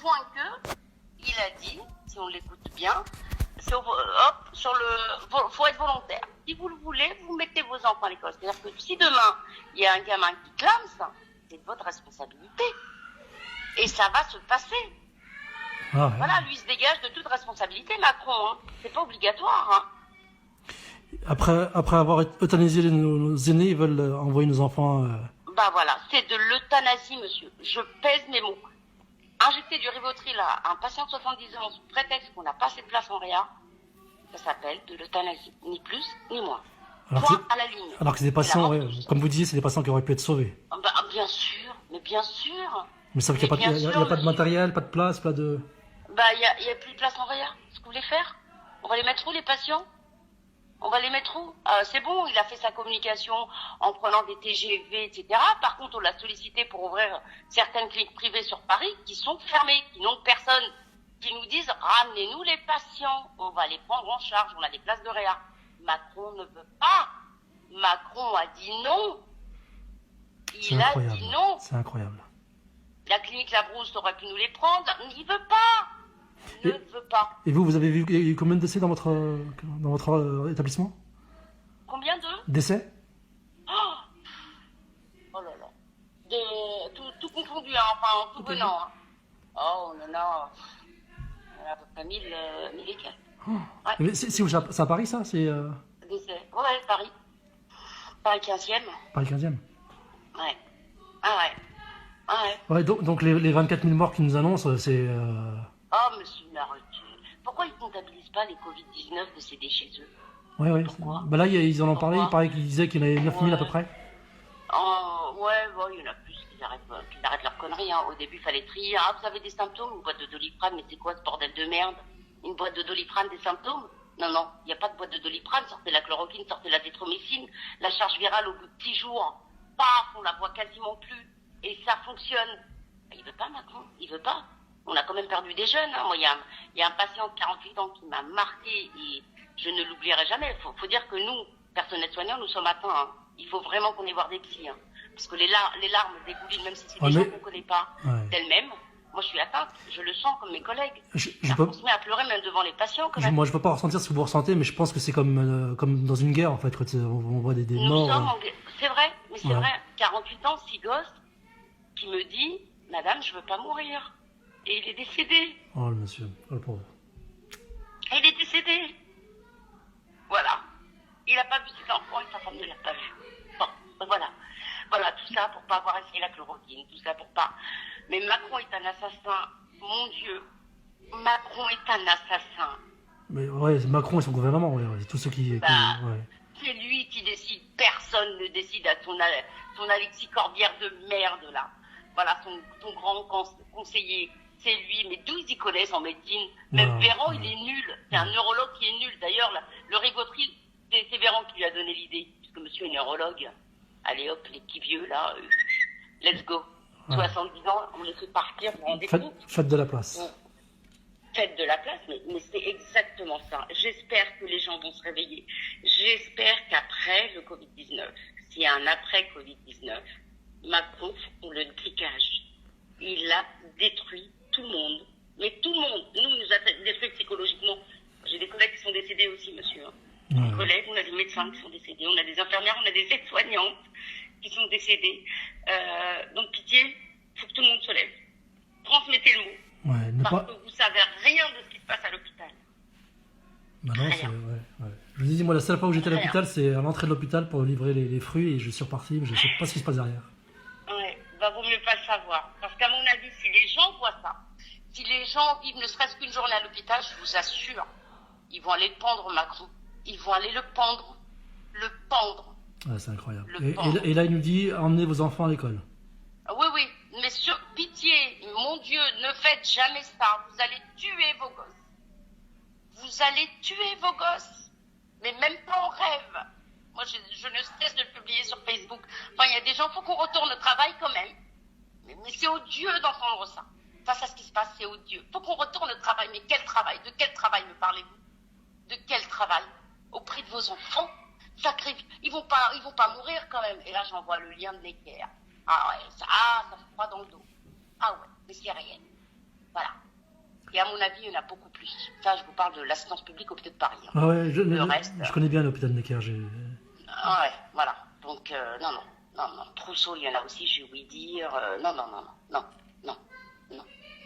point que il a dit, si on l'écoute bien, faut être volontaire. Si vous le voulez, vous mettez vos enfants à l'école. C'est-à-dire que si demain, il y a un gamin qui clame ça, c'est de votre responsabilité. Et ça va se passer. Ah, ouais. Voilà, lui, il se dégage de toute responsabilité, Macron. Hein. C'est pas obligatoire. Hein. Après avoir euthanasié nos aînés, ils veulent envoyer nos enfants... Bah voilà, c'est de l'euthanasie, monsieur. Je pèse mes mots. Injecter du Rivotril à un patient de 70 ans sous prétexte qu'on n'a pas assez de place en réa, ça s'appelle de l'euthanasie. Ni plus, ni moins. Point à la ligne. Alors que c'est des patients, ouais, comme vous disiez, c'est des patients qui auraient pu être sauvés. Bah, bien sûr, mais bien sûr. Mais ça veut dire qu'il n'y a pas de matériel, pas de place, pas de... Bah, il y a plus de place en réa. Ce que vous voulez faire? On va les mettre où, les patients? On va les mettre où? C'est bon, il a fait sa communication en prenant des TGV, etc. Par contre, on l'a sollicité pour ouvrir certaines cliniques privées sur Paris qui sont fermées, qui n'ont personne, qui nous disent ramenez-nous les patients, on va les prendre en charge, on a des places de réa. Macron ne veut pas. Macron a dit non. Il a dit non. C'est incroyable. La clinique Labrousse aurait pu nous les prendre, mais il veut pas. Il ne veut pas. Et vous avez vu il y a eu combien de décès dans votre établissement? Combien de décès? Oh là là. Tout confondu, hein, enfin, tout venant. Hein. Oh, on en a à peu près 1000 et quelques. Ouais. C'est à Paris, ça? C'est Décès. Ouais, Paris. Paris 15e. Paris 15e. Ouais. Ah ouais. Ah ouais. Ouais, donc les 24 000 morts qu'ils nous annoncent, c'est... Oh, monsieur, mais arrêtez. Pourquoi ils ne comptabilisent pas les Covid-19 décédés chez eux? Ouais. Pourquoi? Bah là, ils en ont parlé, il paraît qu'ils disaient qu'il y en avait 9 000 à peu près. Ouais, bon, il y en a plus qu'ils arrêtent leur connerie. Hein. Au début, il fallait trier. Ah, vous avez des symptômes? Une boîte de Doliprane, mais c'est quoi ce bordel de merde? Une boîte de Doliprane, des symptômes? Non, il n'y a pas de boîte de Doliprane. Sortez la chloroquine, sortez la zéthromycine. La charge virale, au bout de 10 jours, paf, on la voit quasiment plus. Et ça fonctionne. Il veut pas, Macron. Il veut pas. On a quand même perdu des jeunes. Hein. Moi, il y a un patient de 48 ans qui m'a marqué et je ne l'oublierai jamais. Faut dire que nous, personnels soignants, nous sommes atteints. Hein. Il faut vraiment qu'on aille voir des psys. Hein. Parce que les larmes dégoulinent, même si c'est des gens qu'on ne connaît pas d'elles-mêmes. Moi, je suis atteinte. Je le sens comme mes collègues. On se met à pleurer même devant les patients. Quand même. Moi, je ne peux pas ressentir ce que vous ressentez, mais je pense que c'est comme dans une guerre, en fait. Quand on voit des morts. C'est vrai, mais c'est vrai. 48 ans, 6 gosses, qui me dit, madame, je veux pas mourir. Et il est décédé. Oh, le monsieur. Oh, le pauvre. Et il est décédé. Voilà. Il n'a pas vu ses enfants et sa femme ne l'a pas vu. Bon, voilà. Voilà, tout ça pour pas avoir essayé la chloroquine, tout ça pour pas. Mais Macron est un assassin. Mon Dieu. Macron est un assassin. Mais ouais, Macron et son gouvernement, tous ceux qui... C'est lui qui décide. Personne ne décide à son Alexis Corbière de merde, là. Voilà, son grand conseiller. C'est lui, mais d'où ils y connaissent en médecine? Même Véran, il est nul. C'est un neurologue qui est nul. D'ailleurs, le Rivotril, c'est Véran qui lui a donné l'idée, puisque monsieur est neurologue. Allez hop, les petits vieux, là, let's go. 70 ans, on les fait partir, vous vous rendez compte? Faites de la place. Faites de la place, mais c'est exactement ça. J'espère que les gens vont se réveiller. J'espère qu'après le Covid-19, s'il y a un après Covid-19, Macron, pour le cliquage, il a détruit tout le monde. Mais tout le monde. Nous, il nous a détruit psychologiquement. J'ai des collègues qui sont décédés aussi, monsieur. Des collègues, on a des médecins qui sont décédés, on a des infirmières, on a des aides-soignantes qui sont décédées. Donc, pitié, il faut que tout le monde se lève. Transmettez le mot. Parce que vous savez rien de ce qui se passe à l'hôpital. Bah non, je vous dis, moi, la seule fois où j'étais à l'hôpital, c'est à l'entrée de l'hôpital pour livrer les fruits et je suis reparti, mais je ne sais pas ce qui se passe derrière. Vaut mieux pas le savoir. Parce qu'à mon avis, si les gens voient ça, si les gens vivent ne serait-ce qu'une journée à l'hôpital, je vous assure, ils vont aller le pendre, Macron. Ils vont aller le pendre. Le pendre. Ouais, c'est incroyable. Et là, il nous dit, emmenez vos enfants à l'école. Oui, mais sur pitié, mon Dieu, ne faites jamais ça. Vous allez tuer vos gosses. Vous allez tuer vos gosses. Mais même pas en rêve. Moi, je ne cesse de le publier sur Facebook. Enfin, il y a des gens, il faut qu'on retourne au travail quand même. Mais c'est odieux d'entendre ça. Face à ce qui se passe, c'est odieux. Il faut qu'on retourne au travail. Mais quel travail? De quel travail me parlez-vous? De quel travail? Au prix de vos enfants? Ils vont pas mourir quand même. Et là, j'envoie le lien de Necker. Ah ouais, ça fait froid dans le dos. Ah ouais, mais c'est rien. Voilà. il y en a beaucoup plus. Ça, je vous parle de l'assistance publique au hôpital de Paris. Hein. Ah ouais, Le reste... je connais bien l'hôpital Necker. Ah ouais, voilà. Donc, non. Trousseau, il y en a aussi, j'ai oublié dire. Non.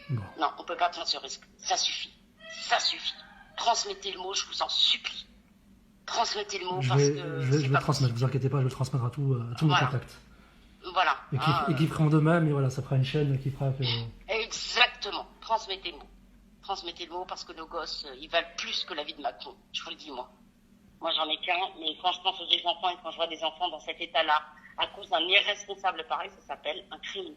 Bon. Non, on peut pas prendre ce risque. Ça suffit. Transmettez le mot, je vous en supplie. Transmettez le mot Je vais le transmettre, vous inquiétez pas, je vais le transmettre à tous mes contacts. Voilà. Et qui feront de même, et voilà, ça fera une chaîne qui fera que... Exactement. Transmettez le mot parce que nos gosses, ils valent plus que la vie de Macron. Je vous le dis, moi. Moi, j'en ai qu'un, mais quand je pense aux enfants et quand je vois des enfants dans cet état-là, à cause d'un irresponsable pareil, ça s'appelle un crime.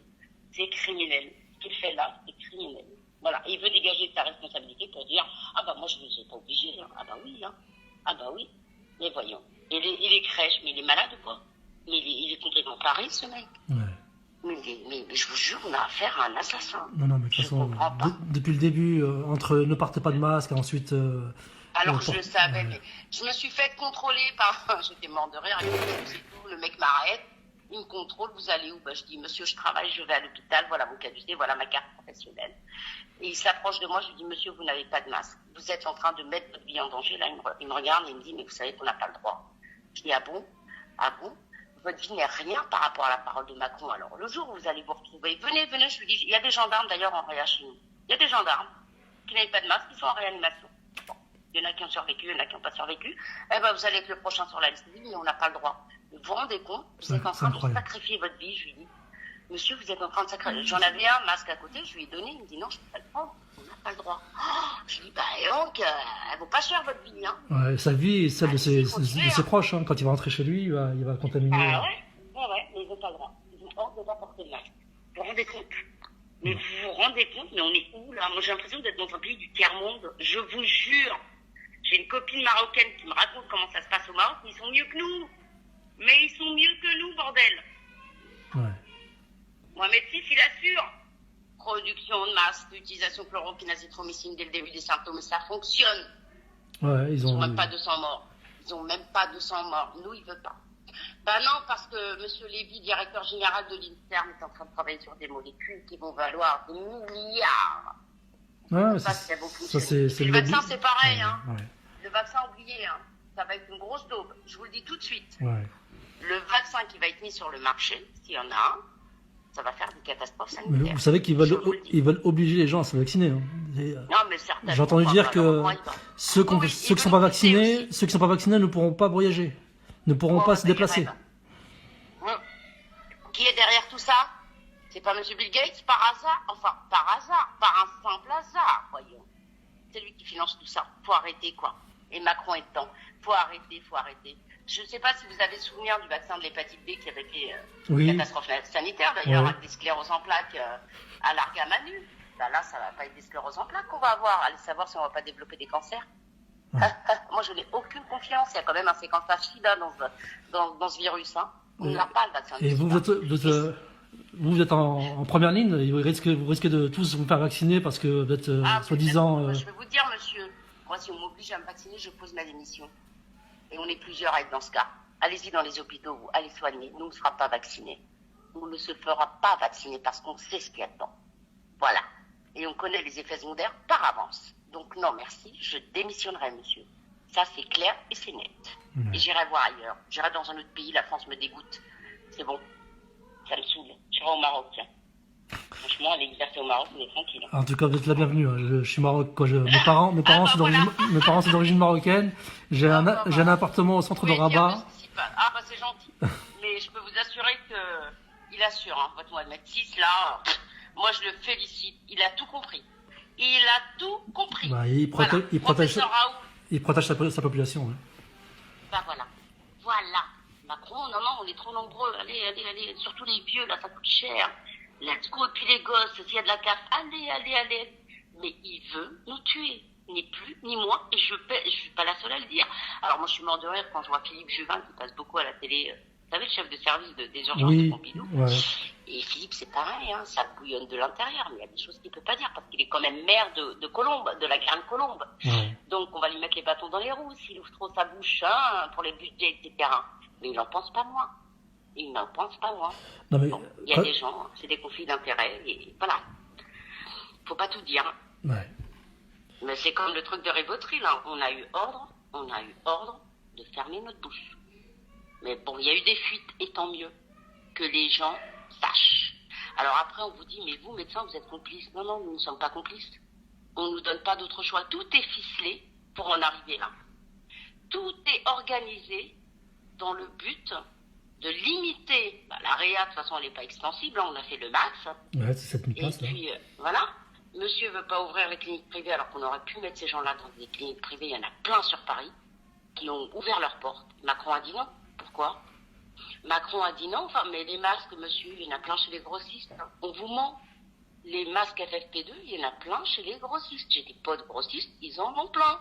C'est criminel. Ce qu'il fait là, c'est criminel. Voilà. Et il veut dégager sa responsabilité pour dire, ah bah moi, je ne les ai pas obligés. Hein. Ah bah oui. Mais voyons. Il est crèche, mais il est malade ou quoi? Mais il est complètement taré, ce mec. Ouais. Mais je vous jure, on a affaire à un assassin. Non, mais de toute façon, depuis le début, entre ne partez pas de masque, ensuite... Alors je le savais, mais je me suis fait contrôler par... J'étais mort de rire, c'est tout, le mec m'arrête, il me contrôle, vous allez où? Je dis, monsieur, je travaille, je vais à l'hôpital, voilà mon caducité, voilà ma carte professionnelle. Et il s'approche de moi, je lui dis, monsieur, vous n'avez pas de masque, vous êtes en train de mettre votre vie en danger. Là, il me regarde et il me dit, mais vous savez qu'on n'a pas le droit. Je dis, ah bon? Votre vie n'est rien par rapport à la parole de Macron. Alors, le jour où vous allez vous retrouver, venez, je lui dis, il y a des gendarmes d'ailleurs en réa chez nous. Il y a des gendarmes qui n'avaient pas de masque, qui sont en réanimation. Bon. Il y en a qui ont survécu, il y en a qui n'ont pas survécu. Eh ben, vous allez être le prochain sur la liste, mais on n'a pas le droit. Vous vous rendez compte? Vous êtes en train de sacrifier votre vie, je lui dis. Monsieur, vous êtes en train de sacrifier. J'en avais un masque à côté, je lui ai donné, il me dit non, je ne peux pas le prendre. On n'a pas le droit. Je lui dis, bah donc, elle vaut pas cher votre vie, hein. Ouais, sa vie et celle de ses proches, hein. Quand il va rentrer chez lui, il va contaminer. Ah ouais, mais ils n'ont pas le droit. Ils ont ordre de ne pas porter le masque. Vous vous rendez compte? Mais vous vous rendez compte, mais on est où là? Moi j'ai l'impression d'être dans un pays du tiers-monde. Je vous jure. J'ai une copine marocaine qui me raconte comment ça se passe au Maroc, mais ils sont mieux que nous. Mais ils sont mieux que nous, bordel. Ouais. Mohamed VI, il assure. Production de masques, utilisation de chloroquine, azithromycine dès le début des symptômes, ça fonctionne. Ouais, ils ont même pas 200 morts. Nous, ils veulent pas. Ben non, parce que M. Lévy, directeur général de l'INSERM, est en train de travailler sur des molécules qui vont valoir des milliards. Ouais, ça, c'est beaucoup. Le vaccin, c'est pareil. Hein. Ouais. Le vaccin, oublié, hein. Ça va être une grosse daube. Je vous le dis tout de suite. Ouais. Le vaccin qui va être mis sur le marché, s'il y en a un, ça va faire des catastrophes sanitaires. Mais vous savez qu'ils veulent obliger les gens à se vacciner. Hein. Non, mais certainement. J'ai entendu dire que ceux qui ne sont pas vaccinés ne pourront pas voyager, ne pourront pas se déplacer. Qui est derrière tout ça? C'est pas M. Bill Gates par hasard? Enfin, par un simple hasard, voyons. C'est lui qui finance tout ça. Faut arrêter, quoi. Et Macron est dedans. Faut arrêter. Je ne sais pas si vous avez souvenir du vaccin de l'hépatite B qui avait fait une catastrophe sanitaire, d'ailleurs, avec des scléroses en plaques à l'Argamanu. Là, ça va pas être des scléroses en plaques qu'on va avoir. Allez savoir si on va pas développer des cancers. Ouais. Moi, je n'ai aucune confiance. Il y a quand même un séquençage SIDA dans ce virus. Hein. On n'a pas le vaccin. Et vous êtes en première ligne. Vous risquez de tous vous faire vacciner parce que vous êtes soi-disant... Je vais vous dire, monsieur, moi, si on m'oblige à me vacciner, je pose ma démission. Et on est plusieurs à être dans ce cas. Allez-y dans les hôpitaux, allez soigner. Nous, on ne sera pas vaccinés. On ne se fera pas vacciner parce qu'on sait ce qu'il y a dedans. Voilà. Et on connaît les effets secondaires par avance. Donc non, merci, je démissionnerai, monsieur. Ça, c'est clair et c'est net. Et j'irai voir ailleurs. J'irai dans un autre pays, la France me dégoûte. C'est bon. Ça me saoule. J'irai au Maroc, tiens. Franchement, aller exercer au Maroc, on est tranquille. En tout cas, vous êtes la bienvenue. Je suis maroc, quoi. Mes parents sont d'origine marocaine. J'ai un appartement au centre de Rabat. Ah bah c'est gentil. Mais je peux vous assurer qu'il assure, hein, votre Mohamed VI, là. Moi, je le félicite. Il a tout compris. Bah, il protège sa population. Hein. Bah voilà. Macron, non, on est trop nombreux. Allez. Surtout les vieux, là, ça coûte cher. Let's go. Et puis les gosses, s'il y a de la casse, allez. Mais il veut nous tuer. Ni plus, ni moins. Et je suis pas la seule à le dire. Alors moi, je suis mort de rire quand je vois Philippe Juvin qui passe beaucoup à la télé. Vous savez, le chef de service des urgences de Pompidou. Ouais. Et Philippe, c'est pareil, hein, ça bouillonne de l'intérieur, mais il y a des choses qu'il ne peut pas dire, parce qu'il est quand même maire de Colombes, de la Grande Colombe. Ouais. Donc on va lui mettre les bâtons dans les roues s'il ouvre trop sa bouche, hein, pour les budgets, etc. Mais il n'en pense pas moins. Non, mais bon, il y a des gens, c'est des conflits d'intérêts, et voilà. Faut pas tout dire. Ouais. Mais c'est comme le truc de Rivotril, hein. On a eu ordre de fermer notre bouche. Mais bon, il y a eu des fuites, et tant mieux que les gens sachent. Alors après, on vous dit, mais vous, médecins, vous êtes complices. Non, non, nous ne sommes pas complices. On ne nous donne pas d'autre choix. Tout est ficelé pour en arriver là. Tout est organisé dans le but de limiter la réa. De toute façon, elle n'est pas extensible. Hein, on a fait le max. Ouais, c'est 7000 Et places, là. puis, voilà. Monsieur veut pas ouvrir les cliniques privées alors qu'on aurait pu mettre ces gens-là dans des cliniques privées. Il y en a plein sur Paris qui ont ouvert leurs portes. Macron a dit non. Pourquoi? Macron a dit non. Enfin, mais les masques, monsieur, il y en a plein chez les grossistes. Hein. On vous ment. Les masques FFP2, il y en a plein chez les grossistes. J'ai des potes grossistes, ils en ont plein.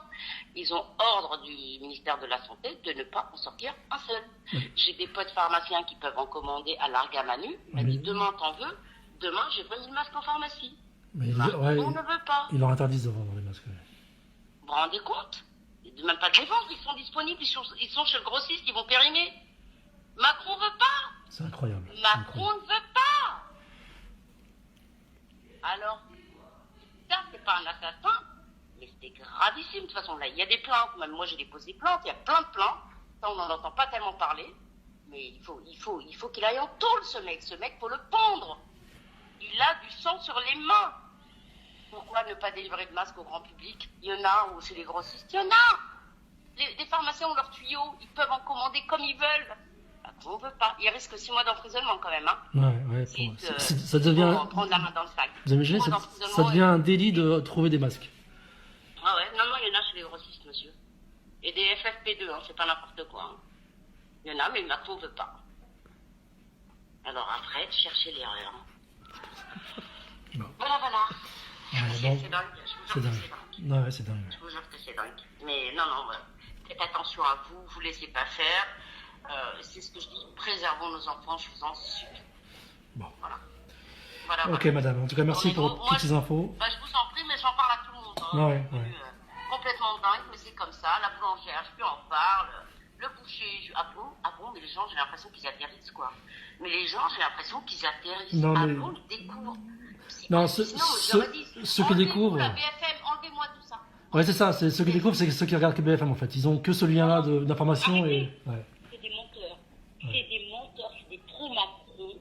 Ils ont ordre du ministère de la Santé de ne pas en sortir un seul. J'ai des potes pharmaciens qui peuvent en commander à Largamanu. On dit demain t'en veux, demain j'ai 20 000 masques en pharmacie. Mais On ne veut pas. ils leur interdisent de vendre les masques. Ouais. Vous vous rendez compte? Même pas de les vendre, ils sont disponibles, ils sont chez le grossiste, ils vont périmer. Macron veut pas. C'est incroyable. Macron ne veut pas. Alors, ça, c'est pas un assassin, mais c'est gravissime. De toute façon, là, il y a des plaintes. Même moi, j'ai déposé plainte. Il y a plein de plaintes. Ça, on n'en entend pas tellement parler. Mais il faut qu'il aille en tôle, ce mec. Ce mec, faut le pendre. Il a du sang sur les mains. Pourquoi ne pas délivrer de masques au grand public? Il y en a, ou chez les grossistes, il y en a. Les pharmaciens ont leurs tuyaux. Ils peuvent en commander comme ils veulent. On ne veut pas. Il risque 6 mois d'emprisonnement quand même. Hein. Ouais, ça devient. Prendre la main dans le sac. Vous imaginez, ça devient un délit de trouver des masques. Ah ouais, non, il y en a chez les grossistes, monsieur. Et des FFP2, hein, c'est pas n'importe quoi. Hein. Il y en a, mais Macron ne veut pas. Alors après, cherchez l'erreur. Bon. Voilà. Ouais, C'est dingue. Je vous jure que c'est dingue. Ouais, c'est dingue. Je vous jure que c'est dingue. Mais non, faites attention à vous, vous laissez pas faire. C'est ce que je dis, préservons nos enfants, je vous en supplie. Bon. Voilà. Ok, madame. En tout cas, merci pour toutes ces infos. Je vous en prie, mais j'en parle à tout le monde. Hein. Ouais. Complètement dingue, mais c'est comme ça. La boulangère, je lui en parle. Le boucher, ah bon, mais les gens, j'ai l'impression qu'ils atterrissent, quoi. Mais les gens, j'ai l'impression qu'ils atterrissent. Non, mais... bon, ils découvrent. Non, ceux qui découvrent... La BFM, enlevez-moi tout ça. Ouais, c'est ça. Ceux qui découvrent, c'est ceux qui regardent que BFM, en fait. Ils ont que ce lien-là d'information et... Ouais. C'est des menteurs. C'est des trous Macron.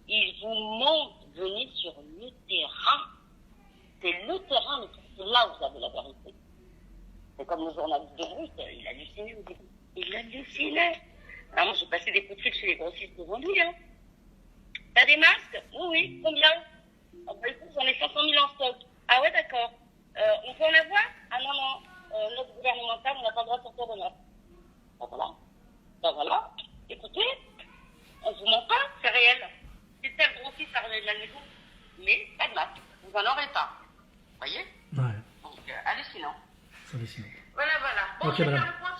Ils vous montrent, venez sur le terrain. C'est le terrain, mais c'est là où vous avez la vérité. C'est comme le journaliste de Russe, il hallucinait au début. Il hallucinait. Alors moi, j'ai passé des coups de fil chez les grossistes devant lui. Hein. T'as des masques? Oui, combien? Ah bah écoute, j'en ai 500 000 en stock. Ah ouais, d'accord. On peut en avoir? Ah non, notre gouvernemental, on n'a pas le droit de sortir de masques. Ben voilà. Écoutez, on vous ment pas, c'est réel. C'est tel grossiste à de la maison, mais pas de masque. Vous n'en aurez pas. Vous voyez? Ouais. Donc, hallucinant. C'est hallucinant. Voilà. Bon, ok, je vais madame. faire le point